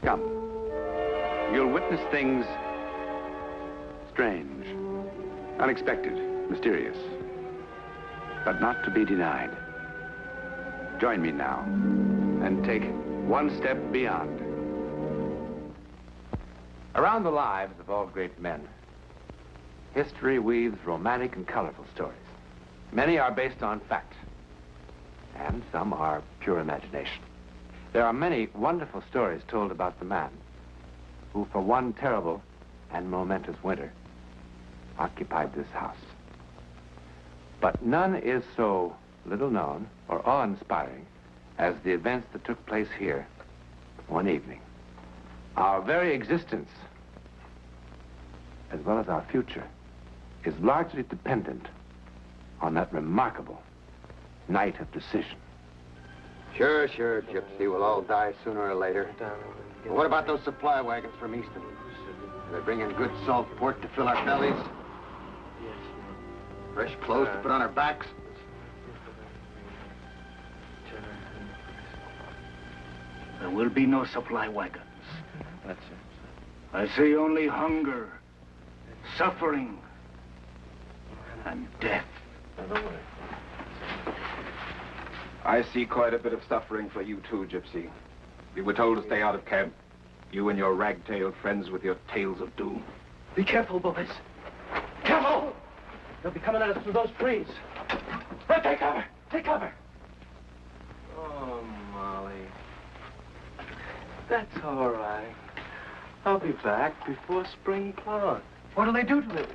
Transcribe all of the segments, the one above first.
Come. You'll witness things strange, unexpected, mysterious, but not to be denied. Join me now and take one step beyond. Around the lives of all great men, history weaves romantic and colorful stories. Many are based on fact, and some are pure imagination. There are many wonderful stories told about the man who, for one terrible and momentous winter, occupied this house. But none is so little known or awe-inspiring as the events that took place here one evening. Our very existence, as well as our future, is largely dependent on that remarkable night of decision. Sure, Gypsy. We'll all die sooner or later. But what about those supply wagons from Easton? Do they bring in good salt pork to fill our bellies? Fresh clothes to put on our backs? There will be no supply wagons. That's it. I see only hunger, suffering, and death. I see quite a bit of suffering for you too, Gypsy. We were told to stay out of camp. You and your rag-tailed friends with your tales of doom. Be careful, boys. Careful! They'll be coming at us through those trees. Right, take cover! Take cover! Oh, Molly. That's all right. I'll be back before spring clouds. What'll they do to them?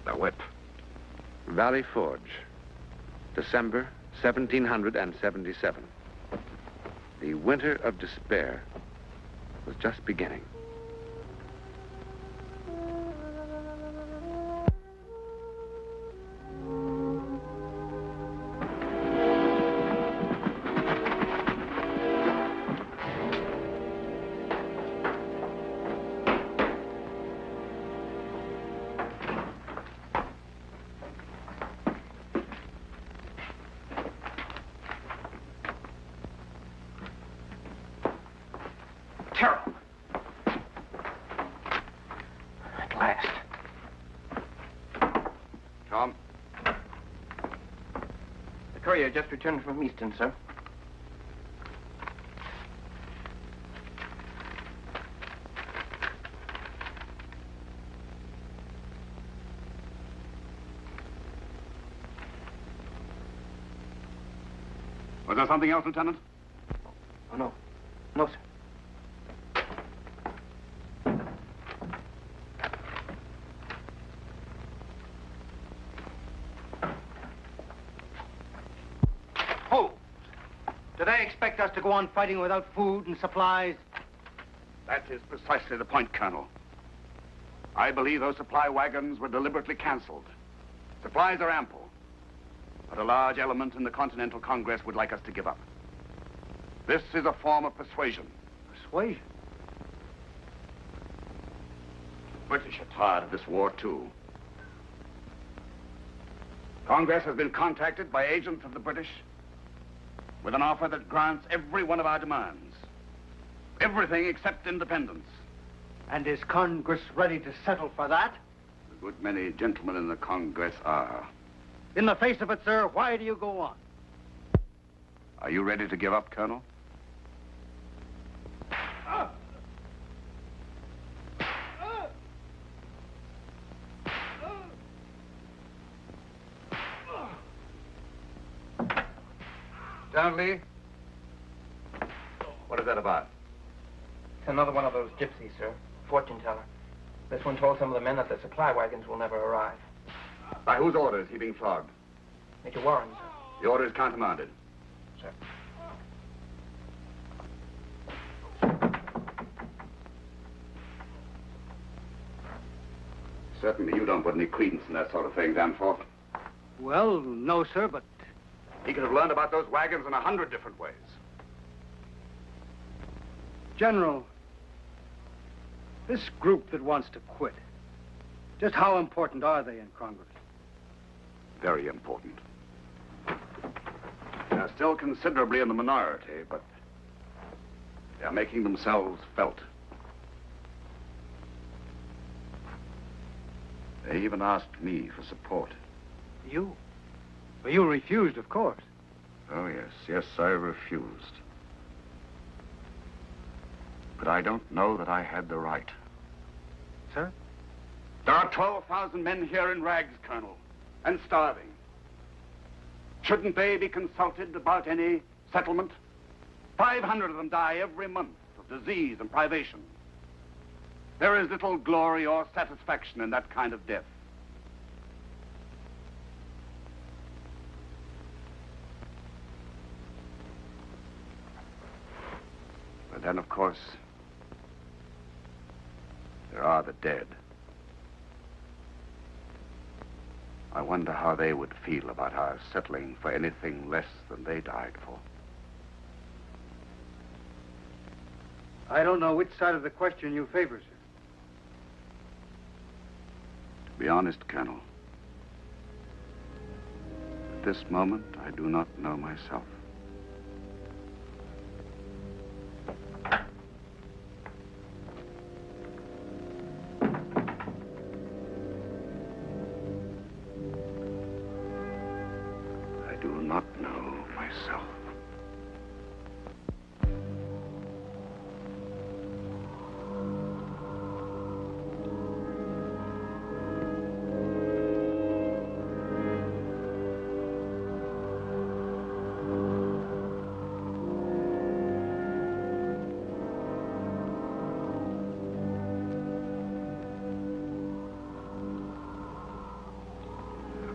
The whip. Valley Forge, December 1777. The winter of despair was just beginning. Just returned from Easton, sir. Was there something else, Lieutenant? Oh, no. No, sir. Expect us to go on fighting without food and supplies? That is precisely the point, Colonel. I believe those supply wagons were deliberately canceled. Supplies are ample, but a large element in the Continental Congress would like us to give up. This is a form of persuasion. Persuasion? The British are tired of this war, too. Congress has been contacted by agents of the British with an offer that grants every one of our demands. Everything except independence. And is Congress ready to settle for that? A good many gentlemen in the Congress are. In the face of it, sir, why do you go on? Are you ready to give up, Colonel? Stanley? What is that about? It's another one of those gypsies, sir. Fortune teller. This one told some of the men that the supply wagons will never arrive. By whose order is he being flogged? Major Warren, sir. The order is countermanded. Sir. Certainly you don't put any credence in that sort of thing, Danforth. Well, no, sir, but... He could have learned about those wagons in 100 different ways. General, this group that wants to quit, just how important are they in Congress? Very important. They're still considerably in the minority, but They are making themselves felt. They even asked me for support. You? Well, you refused, of course. Oh, yes. Yes, I refused. But I don't know that I had the right. Sir? There are 12,000 men here in rags, Colonel, and starving. Shouldn't they be consulted about any settlement? 500 of them die every month of disease and privation. There is little glory or satisfaction in that kind of death. But then, of course, there are the dead. I wonder how they would feel about our settling for anything less than they died for. I don't know which side of the question you favor, sir. To be honest, Colonel, at this moment, I do not know myself. I do not know myself.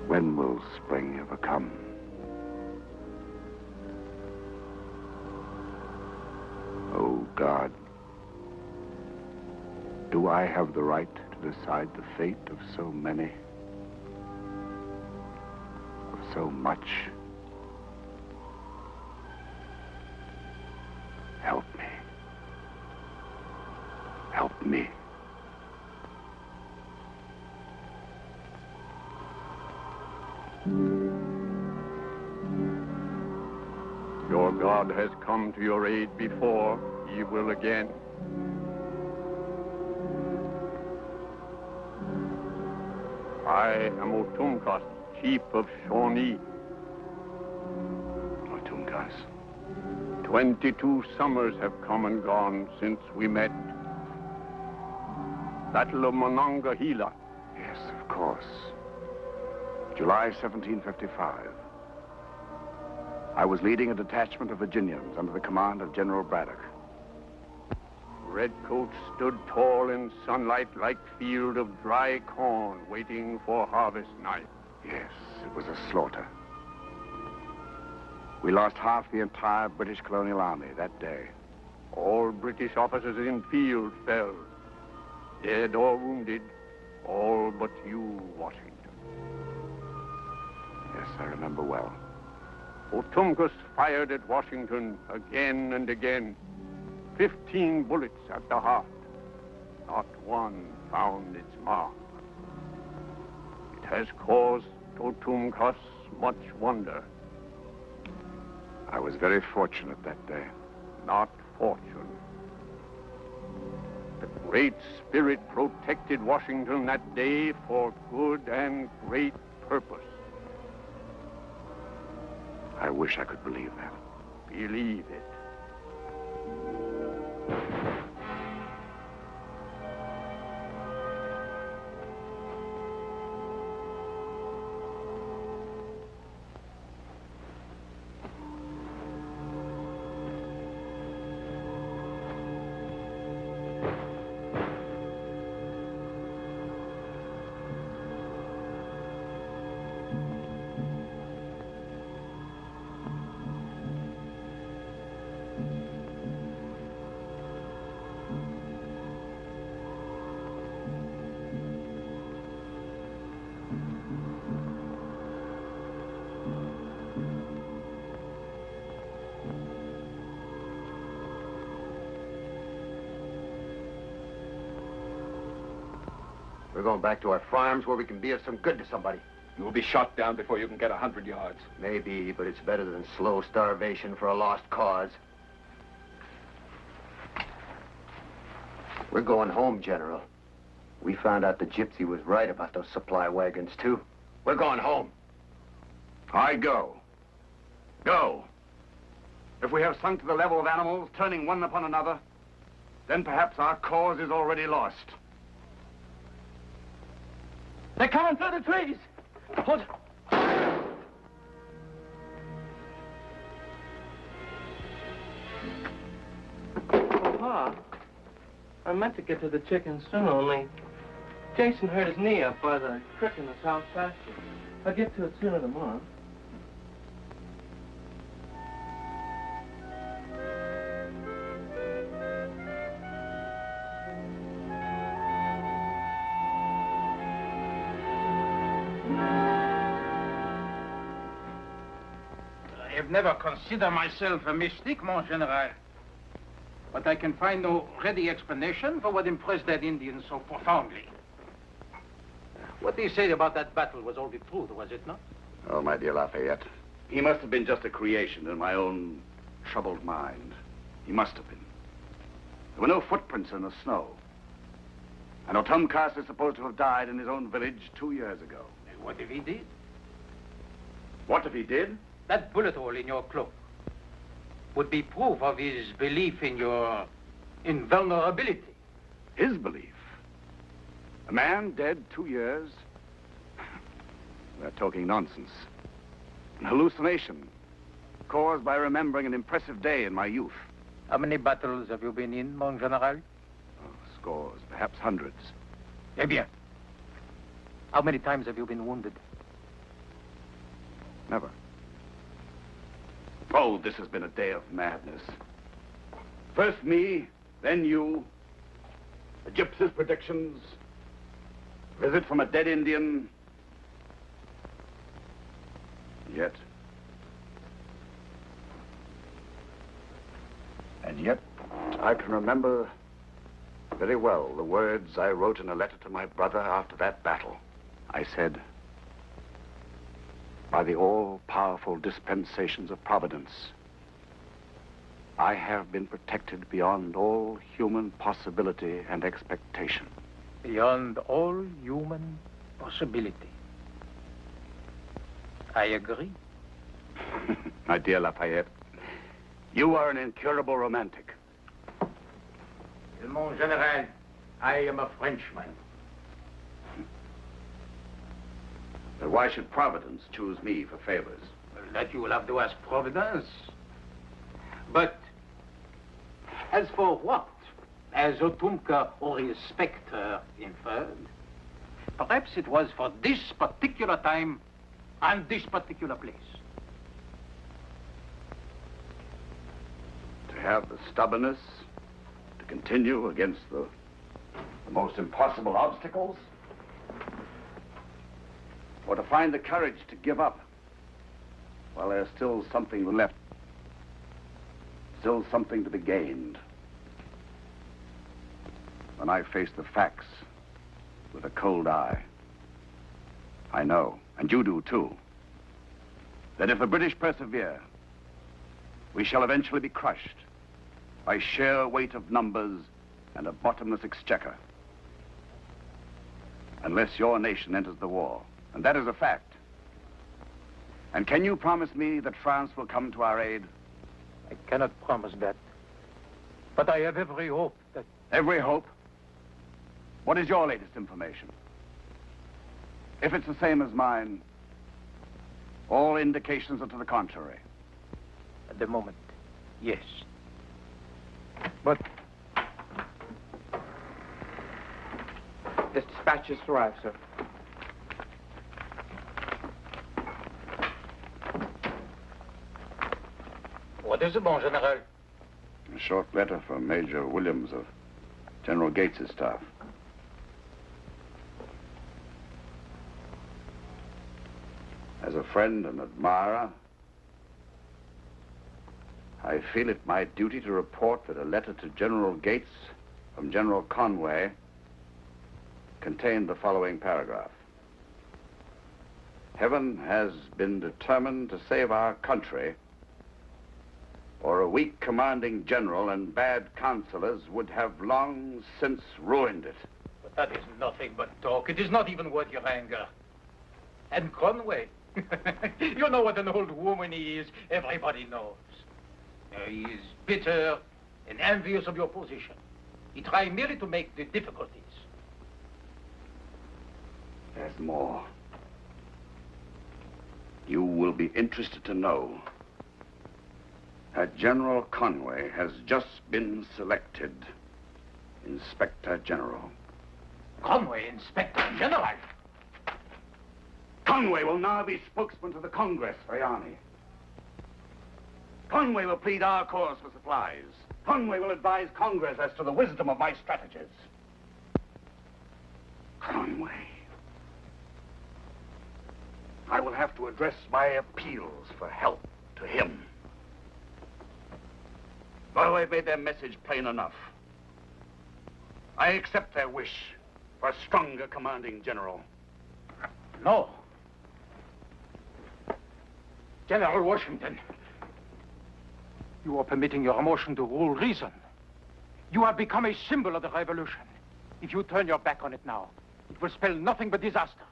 When will spring ever come? Oh, God, do I have the right to decide the fate of so many, of so much? Help me. Help me. Your God has come to your aid before. He will again. I am Otumkas, chief of Shawnee. Otumkas. 22 summers have come and gone since we met. Battle of Monongahela. Yes, of course. July 1755. I was leading a detachment of Virginians under the command of General Braddock. Redcoats stood tall in sunlight like field of dry corn waiting for harvest night. Yes, it was a slaughter. We lost half the entire British colonial army that day. All British officers in field fell, dead or wounded, all but you, Washington. Yes, I remember well. Otumkas fired at Washington again and again. 15 bullets at the heart. Not one found its mark. It has caused Otumkas much wonder. I was very fortunate that day. Not fortune. The Great Spirit protected Washington that day for good and great purpose. I wish I could believe that. Believe it. We're going back to our farms where we can be of some good to somebody. You will be shot down before you can get 100 yards. Maybe, but it's better than slow starvation for a lost cause. We're going home, General. We found out the gypsy was right about those supply wagons, too. We're going home. I go. Go. If we have sunk to the level of animals, turning one upon another, then perhaps our cause is already lost. They're coming through the trees. Hold. Papa, I meant to get to the chickens soon, only Jason hurt his knee up by the creek in the south pasture. I'll get to it sooner tomorrow. I have never considered myself a mystic, mon general. But I can find no ready explanation for what impressed that Indian so profoundly. What he said about that battle was all the truth, was it not? Oh, my dear Lafayette, he must have been just a creation in my own troubled mind. He must have been. There were no footprints in the snow. And Otumkas is supposed to have died in his own village 2 years ago. What if he did? What if he did? That bullet hole in your cloak would be proof of his belief in your invulnerability. His belief? A man dead 2 years? We're talking nonsense. An hallucination caused by remembering an impressive day in my youth. How many battles have you been in, mon general? Oh, scores, perhaps hundreds. Eh bien. How many times have you been wounded? Never. Oh, this has been a day of madness. First me, then you. The gypsy's predictions. Visit from a dead Indian. And yet, I can remember very well the words I wrote in a letter to my brother after that battle. I said, by the all-powerful dispensations of Providence, I have been protected beyond all human possibility and expectation. Beyond all human possibility. I agree. My dear Lafayette, you are an incurable romantic. Mon general, I am a Frenchman. But why should Providence choose me for favors? Well, that you will have to ask Providence. But as for what, as Otumka or his spectre inferred, perhaps it was for this particular time and this particular place. To have the stubbornness to continue against the most impossible obstacles? Or to find the courage to give up while there's still something left, still something to be gained? When I face the facts with a cold eye, I know, and you do too, that if the British persevere, we shall eventually be crushed by sheer weight of numbers and a bottomless exchequer. Unless your nation enters the war. And that is a fact. And can you promise me that France will come to our aid? I cannot promise that. But I have every hope that... Every hope? What is your latest information? If it's the same as mine, all indications are to the contrary. At the moment, yes. But... This dispatch just arrived, sir. What is it, mon general? A short letter from Major Williams of General Gates's staff. As a friend and admirer, I feel it my duty to report that a letter to General Gates from General Conway contained the following paragraph. Heaven has been determined to save our country or Your weak commanding general and bad counselors would have long since ruined it. But that is nothing but talk. It is not even worth your anger. And Conway, you know what an old woman he is. Everybody knows. He is bitter and envious of your position. He tried merely to make the difficulties. There's more. You will be interested to know that General Conway has just been selected Inspector General. Conway, Inspector General? Conway will now be spokesman to the Congress for the Army. Conway will plead our cause for supplies. Conway will advise Congress as to the wisdom of my strategies. Conway. I will have to address my appeals for help to him. Though I've made their message plain enough, I accept their wish for a stronger commanding general. No. General Washington, you are permitting your emotion to rule reason. You have become a symbol of the revolution. If you turn your back on it now, it will spell nothing but disaster.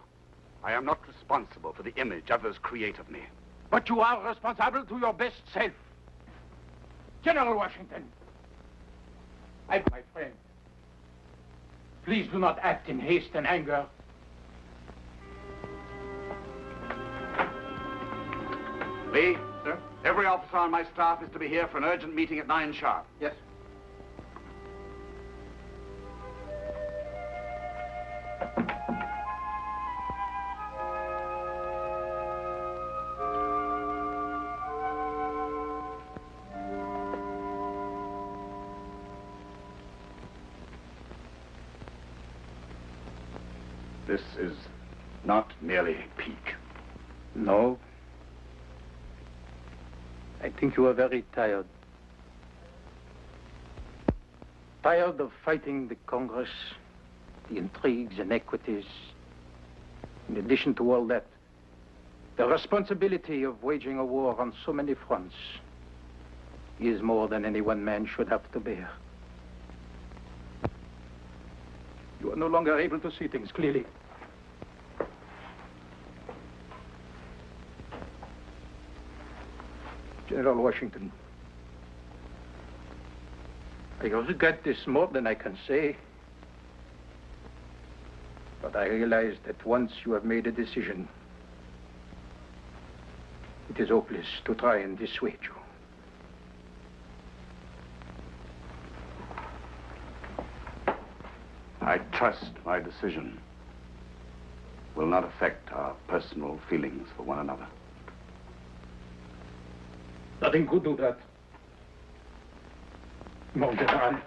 I am not responsible for the image others create of me. But you are responsible to your best self. General Washington, my friend, please do not act in haste and anger. Lee? Sir? Every officer on my staff is to be here for an urgent meeting at 9 sharp. Yes. This is not merely pique. No. I think you are very tired. Tired of fighting the Congress, the intrigues, inequities. In addition to all that, the responsibility of waging a war on so many fronts is more than any one man should have to bear. You are no longer able to see things clearly. General Washington, I regret this more than I can say. But I realize that once you have made a decision, it is hopeless to try and dissuade you. I trust my decision will not affect our personal feelings for one another. Nothing could do that. Mon General.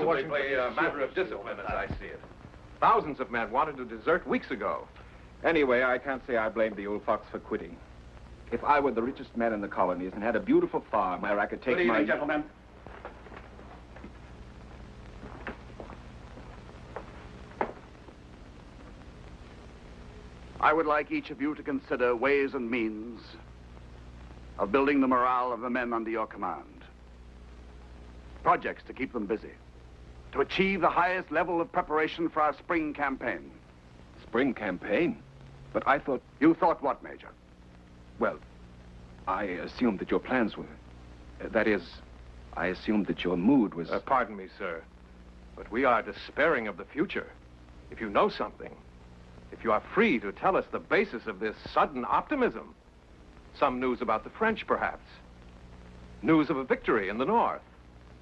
Principally a matter of discipline, as I see it. Thousands of men wanted to desert weeks ago. Anyway, I can't say I blame the old fox for quitting. If I were the richest man in the colonies and had a beautiful farm where I could take Good evening, gentlemen. I would like each of you to consider ways and means of building the morale of the men under your command. Projects to keep them busy. To achieve the highest level of preparation for our spring campaign. Spring campaign? But I thought... You thought what, Major? Well, I assumed that your plans were... that is, I assumed that your mood was... Pardon me, sir, but we are despairing of the future. If you know something, if you are free to tell us the basis of this sudden optimism. Some news about the French, perhaps. News of a victory in the north.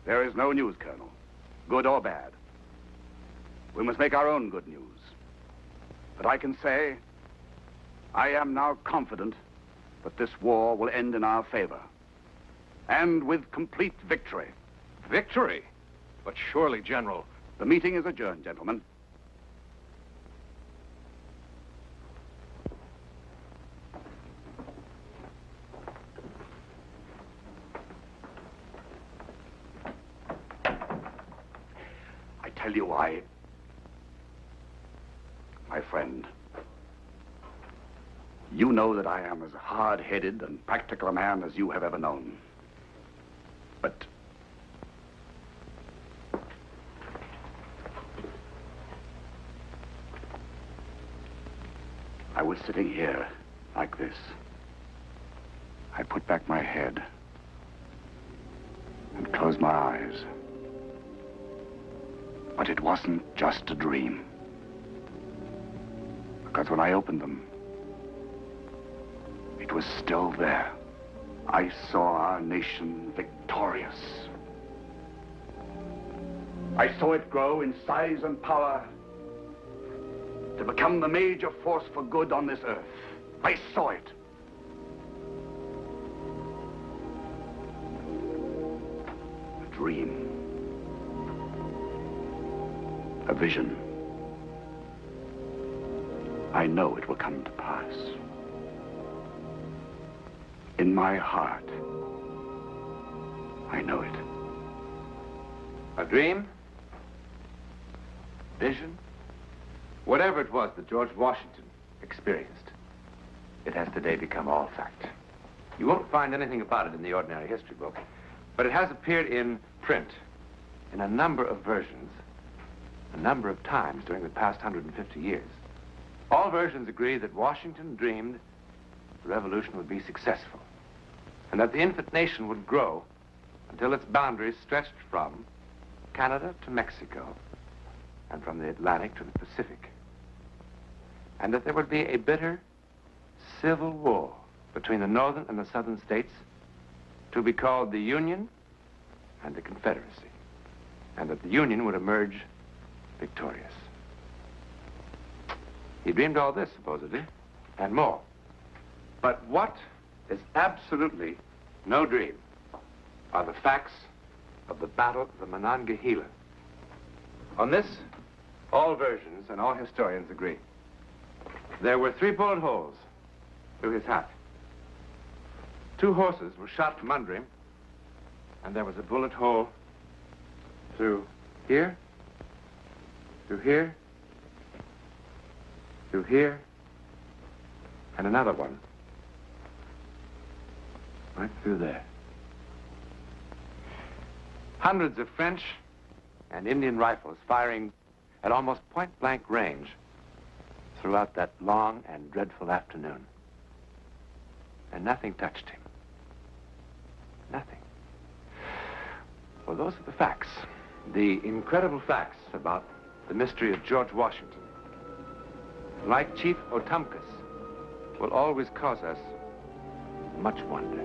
There is no news, Colonel, good or bad. We must make our own good news. But I can say, I am now confident that this war will end in our favor. And with complete victory. Victory? But surely, General... The meeting is adjourned, gentlemen. I tell you why, my friend, you know that I am as hard-headed and practical a man as you have ever known. But I was sitting here like this. I put back my head and closed my eyes. But it wasn't just a dream. Because when I opened them, it was still there. I saw our nation victorious. I saw it grow in size and power to become the major force for good on this earth. I saw it. A dream. A vision. I know it will come to pass. In my heart, I know it. A dream? Vision? Whatever it was that George Washington experienced, it has today become all fact. You won't find anything about it in the ordinary history book, but it has appeared in print in a number of versions, a number of times during the past 150 years. All versions agree that Washington dreamed the revolution would be successful, and that the infant nation would grow until its boundaries stretched from Canada to Mexico, and from the Atlantic to the Pacific, and that there would be a bitter civil war between the northern and the southern states to be called the Union and the Confederacy, and that the Union would emerge victorious. He dreamed all this, supposedly, and more. But what is absolutely no dream are the facts of the Battle of the Monongahela. On this, all versions and all historians agree. There were 3 bullet holes through his hat. 2 horses were shot from under him, and there was a bullet hole through here, through here, through here, and another one right through there. Hundreds of French and Indian rifles firing at almost point-blank range throughout that long and dreadful afternoon. And nothing touched him. Nothing. Well, those are the facts. The incredible facts about the mystery of George Washington. Like Chief Otumkus, will always cause us much wonder.